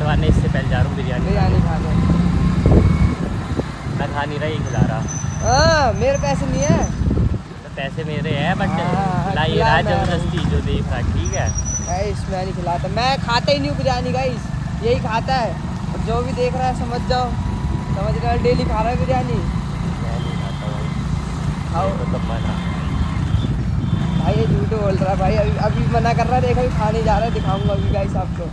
करवाने, इससे पहले जा रहा हूँ बिरयानी खाने। मैं खा नहीं रहा, ये खिला रहा। हाँ मेरे पैसे नहीं है तो पैसे मेरे हैं बट खिला ये खिला रहा मैं जबरदस्ती, जो देख रहा ठीक है। गाइस मैं नहीं खिलाता, मैं खाता ही नहीं हूँ बिरयानी गाइस, यही खाता है। और जो भी देख रहा है समझ जाओ, समझ रहा है, डेली खा रहा है बिरयानी। मैं नहीं खाता भाई, खाओ तो मना। भाई, ये झूठ बोल रहा है भाई, अभी मना कर रहा है, देखो अभी खाने जा रहा है, दिखाऊंगा अभी गाइस आपको,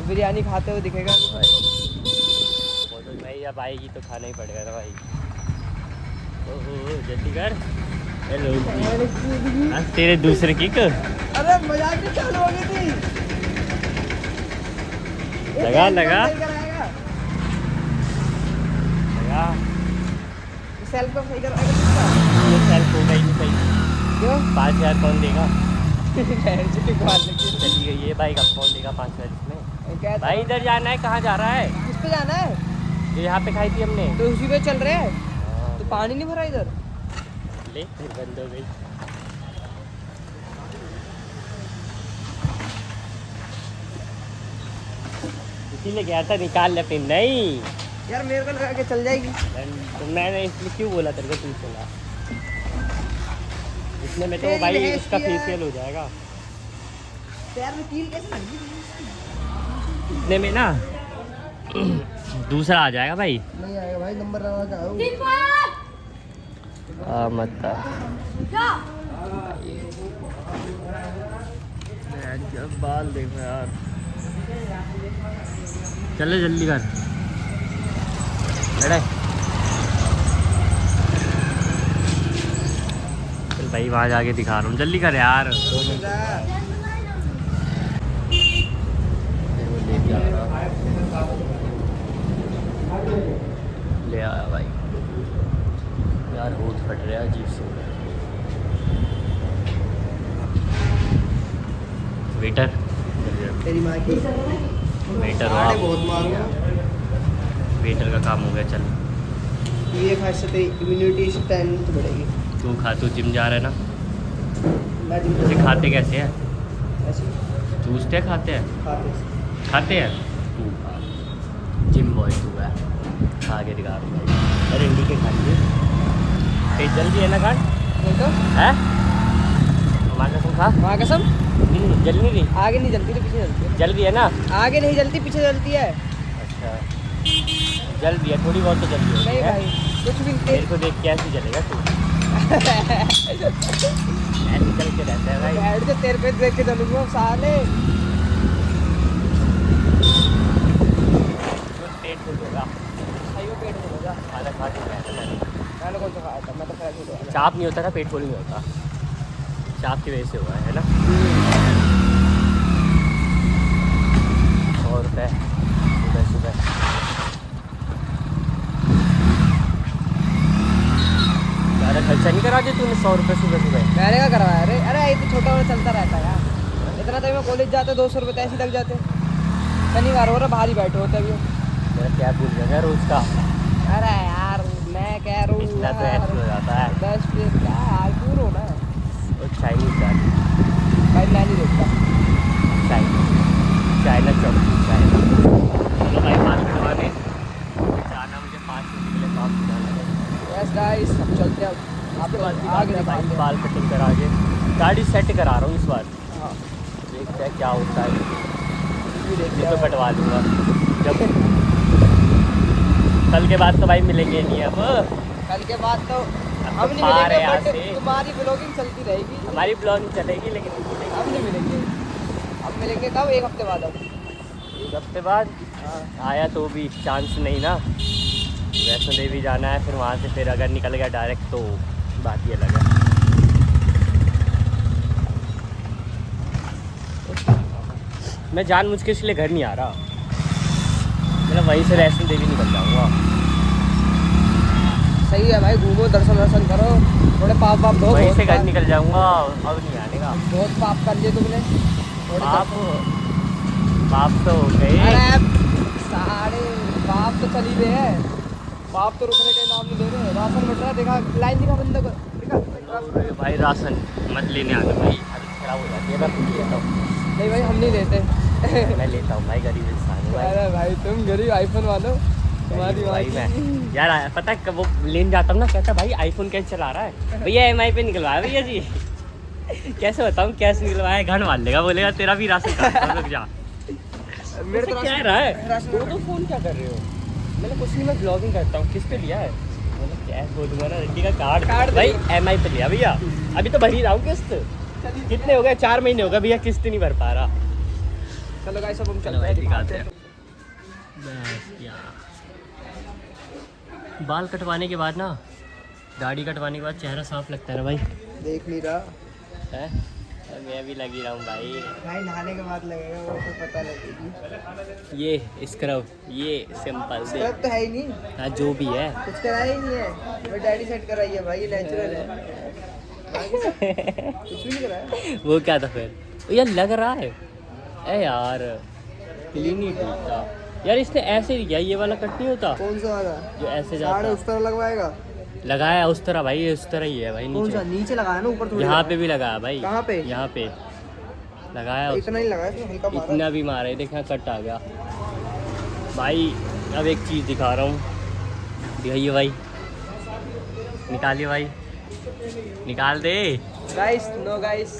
बिरयानी खाते हुए दिखेगा भाई वो तो भाई अब आएगी तो खाना ही पड़ेगा ना भाई। ओहो जल्दी कर। हेलो तेरे दूसरे किक अरे मजाक नहीं चालू हो गई थी। लगा लगा सेल्फ को सही कराएगा। सेल्फ होगा ही नहीं सही। क्यों 5,000 कौन देगा? चली चली गई ये बाइक, अब कौन देगा 5,000 इसमें? क्या भाई इधर जाना है, कहाँ जा रहा है? किस पे जाना है? ये यहाँ पे खाई थी हमने। तो उसी पे चल रहे हैं, तो पानी नहीं भरा इधर। ले फिर बंद हो गई। इसीलिए गया था, निकाल ले फिर। नहीं यार मेरे को लगा के चल जाएगी। तो मैंने इसलिए क्यों बोला तेरे को, तू चला इसने में तो तेरी भाई भैंस उसका की है। फेशियल हो जाएगा पैर में कील कैसे लग गई? इतने में ना। दूसरा आ जाएगा भाई। नहीं आएगा भाई, नंबर लगा के आओ। मत बाल देखो यार, चले जल्दी कर लड़े। चल भाई वहाँ जाके दिखा रहा हूँ, जल्दी कर यार। 2 मिनट ले आया भाई यार, होठ फट रहा है अजीब से। वेटर तेरी माँ की वेटर बहुत मारूंगा। वेटर का काम हो गया। चल ये खाने से तेरी इम्यूनिटी स्ट्रेंथ बढ़ेगी। तू खा, तू जिम जा रहा है ना? मैं जिम वैसे खाते कैसे हैं? ऐसे चूसते खाते हैं? खाते हैं। तू खा, जिम बॉय तू है, खा के दिखा रहा हूँ। अरे इंडी के खा लिए पेट जल्दी है ना खान तो है हमारे कसम खा। माँ कसम जल नहीं रही? आगे नहीं जलती तो पीछे जलती है। जल रही है ना? आगे नहीं जलती, पीछे जलती है। अच्छा जल रही है, थोड़ी बहुत तो जल रही नहीं है। भाई कुछ भी मेरे को देख के ऐसे जलेगा तू। ऐसे चल के रहता है भाई। बैठ जा, तेरे पे देख के चलूंगा साले। पेट फुल होगा, सही में पेट फुल होगा। खाना खा के रहता है। मैंने कौन सा खाया था, मैं तो फ्रेश हो गया। चाप नहीं होता ना, पेट फुल नहीं होता, चाप की वजह से हुआ है ना। 100 रुपये सुबह सुबह। ज़्यादा खर्चा नहीं करा दिया तूने 100 रुपये सुबह सुबह? मैंने क्या करवाया? अरे अरे ये तो छोटा मोटा चलता रहता है यार, इतना तो मैं कॉलेज जाते 200 रुपये ऐसे लग जाते। शनिवार हो रहा भारी बैठे होते अभी। मेरा क्या भूल गया रोज़ का। अरे यार मैं कह रहा हूँ इतना तो ऐसे हो जाता है। 10 प्लेट क्या यार, दूर हो ना और चाइनीज गाड़ी, भाई, मैं नहीं देखता। चाइना चौक चाइना। चलो भाई बात करवाने जाना, मुझे 5 मिनट के लिए काम जाना है। यस गाइस अब चलते हैं। आपके आगे भाई दिखाते हैं। बाल कटिंग करा के गाड़ी सेट करा रहा हूँ इस बार, हाँ देखते हैं क्या होता है। ये देखते ये तो हैं। कटवा लूँगा जब कल के बाद तो भाई मिलेंगे नहीं अब। कल के बाद तो हम नहीं बाहर है मिलेंगे, यहाँ बट से। तुम्हारी ब्लॉगिंग चलती रहेगी। हमारी ब्लॉगिंग चलेगी लेकिन हम नहीं मिलेंगे, अब मिलेंगे कब? 1 हफ्ते बाद। अब 1 हफ्ते बाद आया तो भी चांस नहीं ना। वैष्णो देवी जाना है, फिर वहाँ से फिर अगर निकल गया डायरेक्ट तो बात ही अलग है। मैं जानबूझ के इसलिए घर नहीं आ रहा, मतलब वहीं से वैष्णो देवी निकल जाऊँगा। सही है भाई, घूमो, दर्शन करो, थोड़े पाप धो। वहीं बहुत से घर पाप- निकल जाऊँगा, अब नहीं आने का। बहुत पाप कर लिए तुमने। थोड़े बाप तो हो गए। अरे सारे बाप तो चल ही रहे हैं, बाप तो रुकने का नाम नहीं ले रहे। राशन बट रहा है, देखा लाइन दिखा बंदा को, दिखा। अरे भाई राशन मत लेने आना भाई, हालत खराब हो जाती है। मैं खुद लेता हूँ। नहीं भाई हम नहीं लेते। मैं लेता हूँ भाई, गरीब इंसान हूँ भाई। अरे भाई तुम गरीब आईफोन वालो, तुम्हारी भाई माँ मैं यार पता है कब वो लेने जाता हूँ ना, कहता भाई आईफोन कैसे चला रहा है भैया, EMI पे निकलवाया भैया जी। कैसे बताऊँ कैसे निकलवाया, घर मार लेगा, बोलेगा तेरा भी राशन कार्ड रुक जा। मेरे तो तो क्या रहा है तो फोन क्या कर रहे हो? मैंने कुछ नहीं, मैं ब्लॉगिंग करता हूँ। किस पे लिया है? मतलब कैश बोल दूंगा ना, रड्डी का कार्ड भाई EMI पे लिया भैया। अभी तो भर ही रहा हूँ किस्त। कितने हो गए? 4 महीने हो गए भैया, किस्त नहीं भर पा रहा। चलो गाइस अब हम चलो चलते भाई हैं, दिखाते दिखाते हैं। हैं। बस यार बाल कटवाने के बाद ना, दाढ़ी कटवाने के बाद चेहरा साफ लगता है ना भाई। देख नहीं रहा है मैं भी लगी रहा हूँ भाई। भाई, नहाने के बाद लगेगा वो तो पता लगेगी। ये स्क्रब, ये सिंपल से सब तो है ही नहीं, हाँ जो भी है। कुछ कराया ही नहीं है। मैं डैडी सेट कराई है भाई, ये नेचुरल है। कुछ भी नहीं कराया। वो क्या था फिर? ओ यार लग रहा है ए यार, क्लीन ही ठीक था यार। इसने ऐसे ही किया, ये वाला कट नहीं होता कौन सा वाला? जो ऐसे साढ़े जाता उस तरह लगवाएगा? लगाया उस तरह भाई, इस तरह ही है भाई। कौन सा नीचे नीचे लगाया ना, ऊपर थोड़ी यहाँ लगाया? पे भी लगाया भाई। कहाँ पे? यहाँ पे लगाया। इतना ही लगाया, इसमें हल्का मारा। इतना भी मारा है, देखा कट आ गया भाई। अब एक चीज़ दिखा रहा हूँ, दिखाइए भाई, निकालिए भाई, निकाल दे। Guys no guys,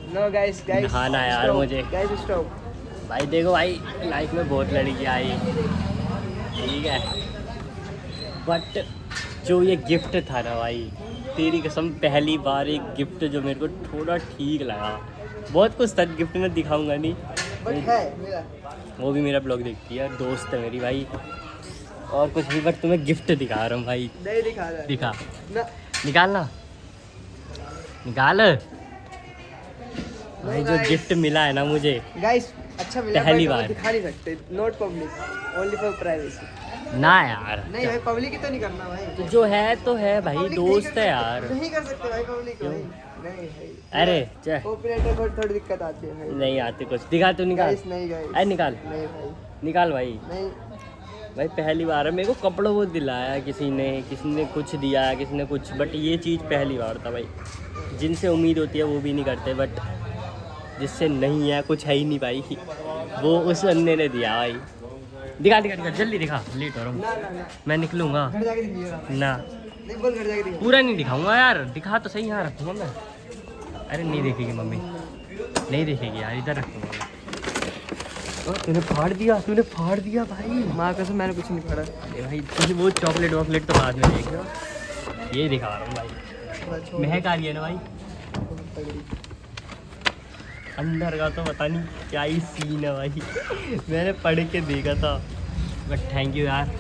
no guys, guys नहाना है यार मुझे। Guys stop. भाई देखो भाई, लाइफ में बहुत लड़की आई, ठीक है, बट जो ये गिफ्ट था ना भाई, तेरी कसम पहली बार एक गिफ्ट जो मेरे को थोड़ा ठीक लगा। बहुत कुछ था गिफ्ट में, दिखाऊंगा नहीं, बट है मेरा, वो भी मेरा ब्लॉग देखती है, दोस्त है मेरी भाई, और कुछ भी, बट तुम्हें गिफ्ट दिखा रहा हूँ भाई। नहीं दिखा रहा दिखा, ना। निकालना, निकाल भाई। जो guys. गिफ्ट मिला है ना मुझे गाइस अच्छा मिला, पहली but वो बार। दिखा नहीं सकते, not public, only for privacy. ना यार, नहीं भाई, पब्लिक ही तो नहीं करना भाई। तो जो है तो है भाई, Public दोस्त नहीं है कर यार। सकते, नहीं कर सकते भाई पब्लिक क्यों? भाई, नहीं भाई। अरे चे, ऑपरेटर को थोड़ी दिक्कत आती है भाई। नहीं आते कुछ, दिखा तू, निकाल। गाइस नहीं गाइस, अरे निकाल, नहीं भाई, निकाल भाई। नहीं। भाई पहली बार है, मेरे को कपड़ों वो दिलाया किसी ने कुछ दिया, किसी ने कुछ, बट ये चीज़ पहली बार था भाई। जिनसे उम्मीद होती है वो भी नहीं करते, बट जिससे नहीं है, कुछ है ही नहीं भाई, वो उस अन्य ने दिया भाई। दिखा दिखा दिखा, जल्दी दिखा, लेट हो रहा हूँ ना ना ना, मैं, निकलूँगा घर जाके दिखिएगा। ना, नहीं बोल, घर जाके दिखिएगा। पूरा नहीं दिखाऊंगा यार, दिखा तो सही, यहाँ रखूँगा मैं। अरे नहीं देखेगी मम्मी, नहीं देखेगी यार, इधर रखूँगा मैं। तूने फाड़ दिया, तूने फाड़ दिया भाई। माँ कसम मैंने कुछ नहीं पढ़ा। अरे भाई तुझे वो चॉकलेट वॉकलेट तो बाद में देख लो, ये दिखा रहा हूँ भाई। महक आ रही है ना भाई, अंदर का तो पता नहीं क्या ही सीन है भाई। मैंने पढ़ के देखा था, बट थैंक यू यार,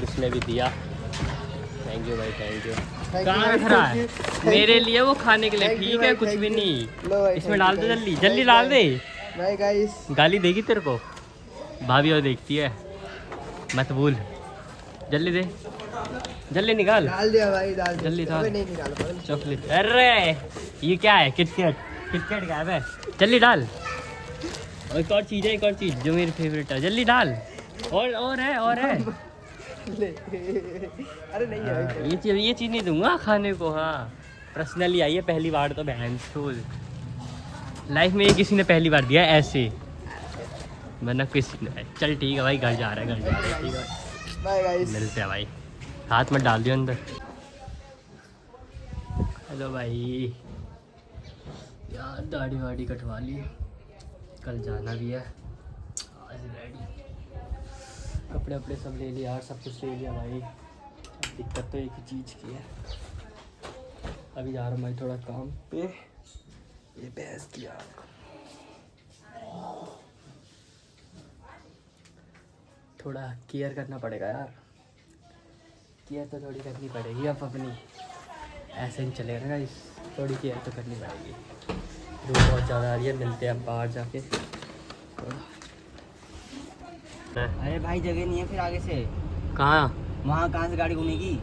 उसने भी दिया, थैंक यू भाई, थैंक यू। कहाँ रख रहा है? मेरे लिए वो खाने के लिए, Thank you ठीक है, भाई, कुछ thank भी you। नहीं। लो भाई, इसमें thank डाल you दे, guys। जल्दी Bye जल्दी डाल दे। Bye guys. गाली देगी तेरे को भाभी, और देखती है, मत भूल, जल्दी दे, जल्दी निकाल, डाल दिया भाई, डाल दिया। जल्दी डाल। अबे नहीं निकाल पागल। चॉकलेट। अरे ये क्या है? किटकैट, किटकैट क्या है? जल्दी डाल। और एक और चीज़ है, एक और चीज़ जो मेरी फेवरेट है, जल्दी डाल। और है, और है। ले। अरे नहीं है हाँ, भाई। ये चीज़ नहीं दूंगा खाने को। हाँ पर्सनली आई है पहली बार, तो बहन छोड़, लाइफ में ये किसी ने पहली बार दिया ऐसे, वरना किसी ने। चल ठीक है भाई, घर जा रहा है, घर जा रहा है, ठीक है, बाय गाइस। मिलते हैं भाई। हाथ में डाल दियो अंदर। हेलो भाई, यार दाढ़ी वाड़ी कटवा ली, कल जाना भी है, आज रेडी, कपड़े वपड़े सब ले लिया यार, सब कुछ ले लिया भाई। दिक्कत तो एक ही चीज़ की है, अभी जा रहा हूँ भाई थोड़ा काम पे। ये बहस किया, थोड़ा केयर करना पड़ेगा यार, केयर तो थोड़ी करनी पड़ेगी अब अपनी, ऐसे नहीं चलेगा ना, इस थोड़ी केयर तो करनी पड़ेगी। धूप बहुत ज़्यादा आ रही है, मिलते हैं अब बाहर जाके। अरे भाई जगह नहीं है फिर आगे से, कहाँ? वहाँ कहाँ से गाड़ी घूमेगी,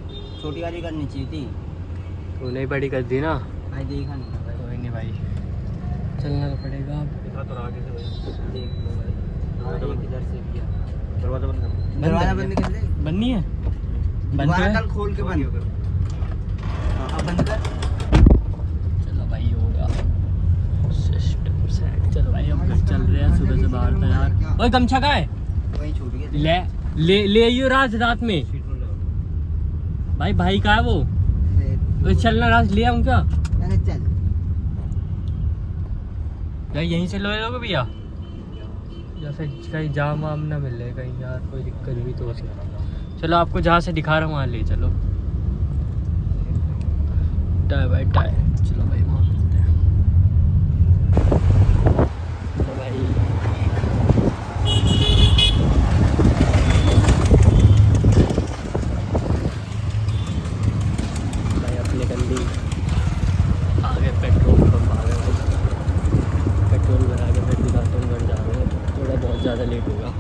छोटी वाली करनी चाहिए थी। तूने ही बड़ी कर दी ना। भाई देखा नहीं था भाई। कोई नहीं भाई, चलना तो पड़ेगा अब। देख लो भाई, हाँ ये किधर से किया, दरवाज़ा बंद कर, दरवाजा बंद कर दे, बंद नहीं है, बंद दोबारा है। कल खोल के बंद, हाँ, अब बंद कर। चलो भाई हो गया सिस्टम सेट, चलो भाई अब घर चल रहे हैं, सुबह से बाहर था यार। ओए गमछा कहाँ है? वही छूट गया। ले ले ले आइयो राज रात में। भाई भाई कहाँ है वो? ओए चलना राज, ले आऊँ क्या? अरे चल। यार यहीं से ले लोगे भैया, या फिर कहीं जाम वाम ना मिल रहे कहीं यार, कोई दिक्कत भी तो हो सकती। चलो आपको जहाँ से दिखा रहा हूँ वहाँ ले चलो। टाय बाय टाय, चलो भाई वहाँ मिलते हैं। तो भाई भाई अपने गंदी आगे पेट्रोल पंप आ गए भाई, पेट्रोल भरा के फिर दिखाते हैं घर जा रहे हैं, थोड़ा बहुत ज़्यादा लेट होगा।